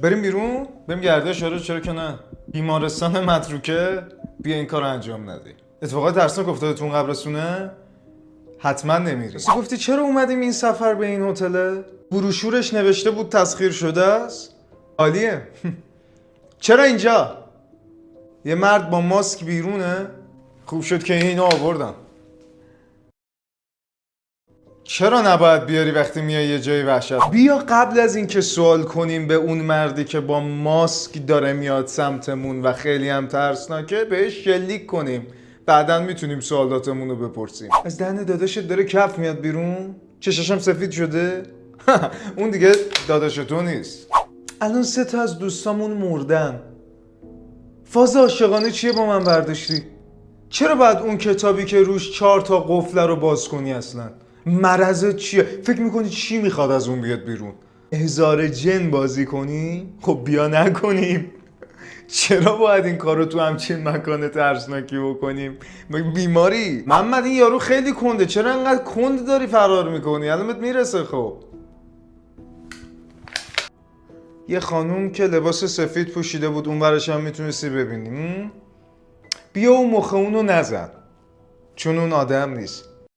بریم بیرون؟ بریم گردش؟ آره چرا که نه. بیمارستان متروکه، بیا این کار انجام ندی. اتفاقات ترسناک افتاده تو اون قبرستونه؟ حتما نمیری. گفتی چرا اومدیم این سفر به این هتل؟ بروشورش نوشته بود تسخیر شده است. عالیه. چرا اینجا؟ یه مرد با ماسک بیرونه؟ خوب شد که اینو آوردم. چرا نباید بیاری وقتی میای یه جای وحشت؟ بیا قبل از اینکه سوال کنیم به اون مردی که با ماسک داره میاد سمتمون و خیلی هم ترسناکه بهش شلیک کنیم. بعداً میتونیم سوالاتمون رو بپرسیم. از دهن داداشت داره کف میاد بیرون؟ چشاشم سفید شده؟ اون دیگه داداش تو نیست. الان 3 تا از دوستامون مردن. فاز عاشقانه چیه با من برداشتی؟ چرا باید اون کتابی که روش 4 تا قفله رو باز کنی اصلا؟ مرضت چیه؟ فکر میکنی چی میخواد از اون بیاد بیرون؟ احضار جن بازی کنی؟ خب بیا نکنیم. چرا باید این کارو تو همچین مکان ترسناکی بکنیم؟ بیماری؟ محمد این یارو خیلی کنده، چرا انقدر کند داری فرار میکنی؟ الانت میرسه. خب یه خانوم که لباس سفید پوشیده بود اون ورش هم میتونستی ببینیم. بیا اون مخ اونو نزن چون اون آدم نیست.